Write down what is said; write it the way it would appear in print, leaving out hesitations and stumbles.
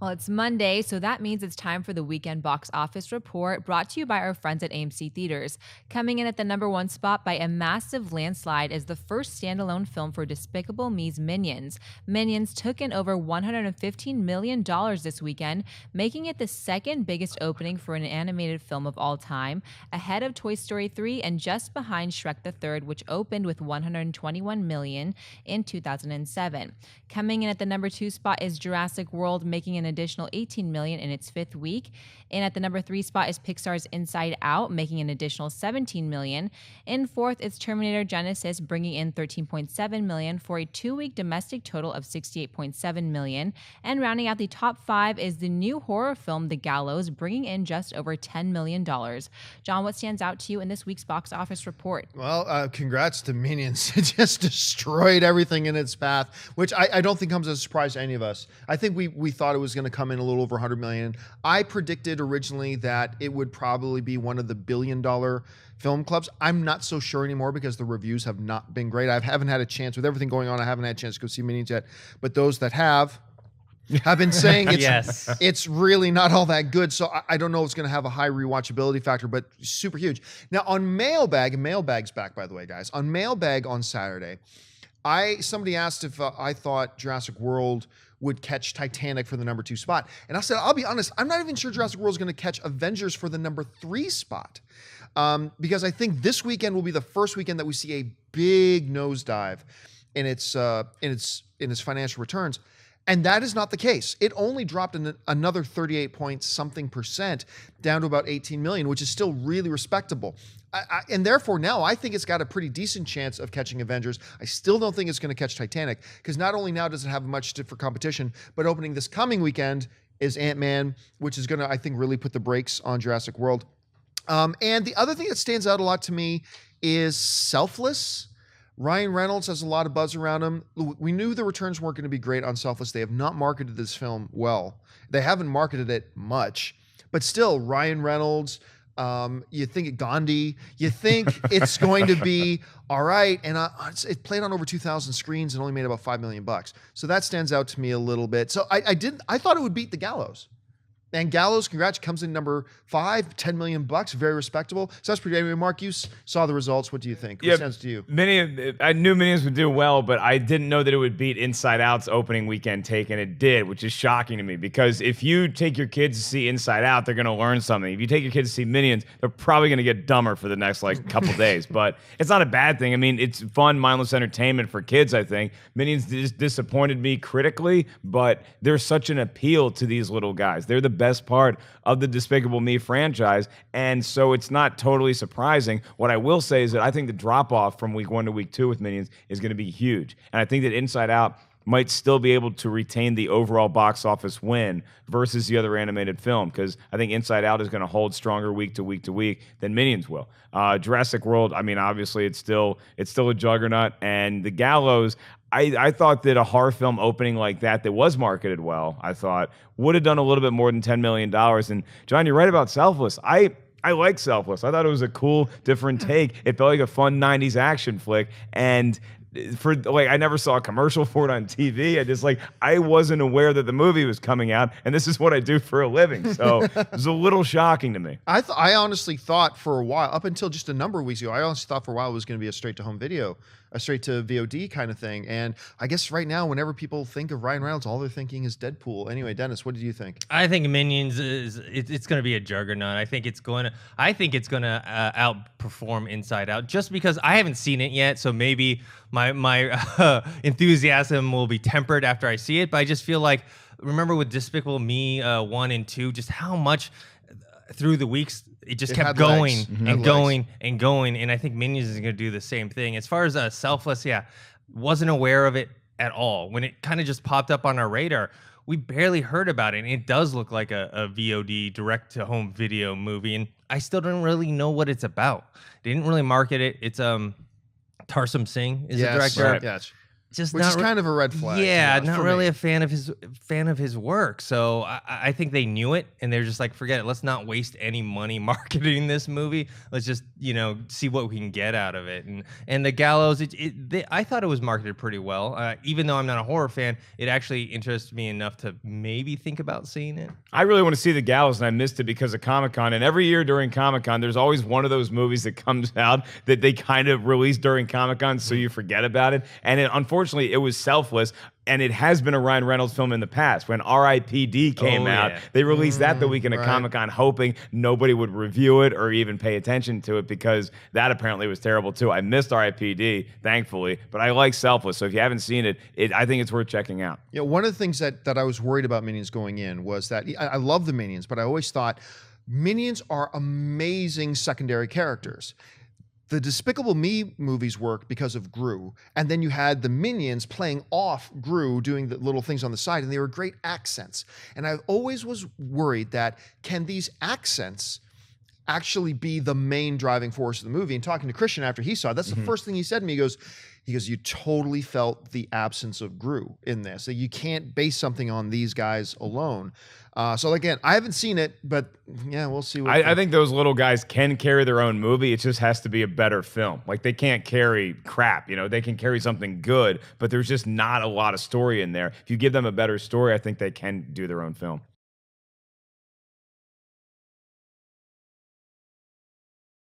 Well, it's Monday, so that means it's time for the weekend box office report brought to you by our friends at AMC Theaters. Coming in at the number one spot by a massive landslide is the first standalone film for Despicable Me's Minions. Minions took in over $115 million this weekend, making it the second biggest opening for an animated film of all time, ahead of Toy Story 3 and just behind Shrek the Third, which opened with $121 million in 2007. Coming in at the number two spot is Jurassic World, making an additional $18 million in its fifth week. And at the number three spot is Pixar's Inside Out, making an additional $17 million. In fourth, it's Terminator Genesis, bringing in $13.7 million for a two-week domestic total of $68.7 million. And rounding out the top five is the new horror film The Gallows, bringing in just over $10 million. John, what stands out to you in this week's box office report? Well, congrats to Minions. It just destroyed everything in its path, which I don't think comes as a surprise to any of us. I think we thought it was going to come in a little over 100 million. I predicted originally that it would probably be one of the billion-dollar film clubs. I'm not so sure anymore because the reviews have not been great. I haven't had a chance, with everything going on, I haven't had a chance to go see Minions yet. But those that have been saying it's really not all that good. So I don't know if it's going to have a high rewatchability factor, but super huge. Now on Mailbag, and Mailbag's back, by the way, guys. On Mailbag on Saturday, somebody asked if I thought Jurassic World would catch Titanic for the number two spot. And I said, I'll be honest, I'm not even sure Jurassic World is going to catch Avengers for the number three spot. Because I think this weekend will be the first weekend that we see a big nosedive in its financial returns. And that is not the case. It only dropped another 38 point something percent down to about 18 million, which is still really respectable. And therefore now I think it's got a pretty decent chance of catching Avengers. I still don't think it's going to catch Titanic, because not only now does it have much for competition, but opening this coming weekend is Ant-Man, which is going to, I think, really put the brakes on Jurassic World. And the other thing that stands out a lot to me is Selfless. Ryan Reynolds has a lot of buzz around him. We knew the returns weren't going to be great on Selfless. They have not marketed this film well. They haven't marketed it much. But still, Ryan Reynolds, you think Gandhi, you think it's going to be all right. And it played on over 2,000 screens and only made about $5 million. So that stands out to me a little bit. So I thought it would beat The Gallows. And Gallows, congrats, comes in number 5, $10 million, very respectable. So that's pretty. Anyway, Mark, you saw the results. What do you think? What stands to you? I knew Minions would do well, but I didn't know that it would beat Inside Out's opening weekend take, and it did, which is shocking to me. Because if you take your kids to see Inside Out, they're going to learn something. If you take your kids to see Minions, they're probably going to get dumber for the next couple days. But it's not a bad thing. I mean, it's fun, mindless entertainment for kids. I think Minions disappointed me critically, but there's such an appeal to these little guys. They're the best part of the Despicable Me franchise, and so it's not totally surprising. What I will say is that I think the drop-off from week 1 to week 2 with Minions is going to be huge, and I think that Inside Out might still be able to retain the overall box office win versus the other animated film, because I think Inside Out is going to hold stronger week to week to week than Minions will. Jurassic World, I mean, obviously it's still a juggernaut, and The Gallows, I thought that a horror film opening like that was marketed well, I thought, would have done a little bit more than $10 million. And John, you're right about Selfless. I like Selfless. I thought it was a cool, different take. It felt like a fun 90s action flick. And I never saw a commercial for it on TV. I wasn't aware that the movie was coming out, and this is what I do for a living. So it was a little shocking to me. I honestly thought for a while, up until just a number of weeks ago, I honestly thought for a while it was going to be a straight to home video, a straight to VOD kind of thing. And I guess right now, whenever people think of Ryan Reynolds, all they're thinking is Deadpool. Anyway, Dennis, what did you think? I think Minions it's going to be a juggernaut. I think it's going to outperform Inside Out, just because I haven't seen it yet. So maybe my enthusiasm will be tempered after I see it. But I just feel like, remember with Despicable Me 1 and 2, just how much through the weeks it kept going and going and going. And I think Minions is going to do the same thing. As far as Selfless, wasn't aware of it at all. When it kind of just popped up on our radar, we barely heard about it. And it does look like a VOD, direct-to-home video movie. And I still don't really know what it's about. They didn't really market it. It's Tarsum Singh is the director. Right. Yes. just Which not is kind of a red flag. to be Yeah, honest, not for really me. a fan of his work. So I think they knew it, and they're just like, forget it. Let's not waste any money marketing this movie. Let's just see what we can get out of it. And the Gallows, I thought it was marketed pretty well. Even though I'm not a horror fan, it actually interested me enough to maybe think about seeing it. I really want to see The Gallows, and I missed it because of Comic-Con. And every year during Comic-Con, there's always one of those movies that comes out that they kind of release during Comic-Con, so you forget about it. And unfortunately, it was Selfless. And it has been a Ryan Reynolds film in the past. When R.I.P.D. came out, they released that the weekend of right. Comic-Con, hoping nobody would review it or even pay attention to it because that apparently was terrible too. I missed R.I.P.D., thankfully, but I like Selfless. So if you haven't seen it, I think it's worth checking out. One of the things that I was worried about Minions going in was that I love the Minions, but I always thought Minions are amazing secondary characters. The Despicable Me movies work because of Gru, and then you had the Minions playing off Gru, doing the little things on the side, and they were great accents. And I always was worried that can these accents actually be the main driving force of the movie? And talking to Christian after he saw it, that's the first thing he said to me. He goes, you totally felt the absence of Gru in this. So you can't base something on these guys alone. So again, I haven't seen it, but yeah, we'll see. I think those little guys can carry their own movie. It just has to be a better film. Like they can't carry crap, they can carry something good, but there's just not a lot of story in there. If you give them a better story, I think they can do their own film.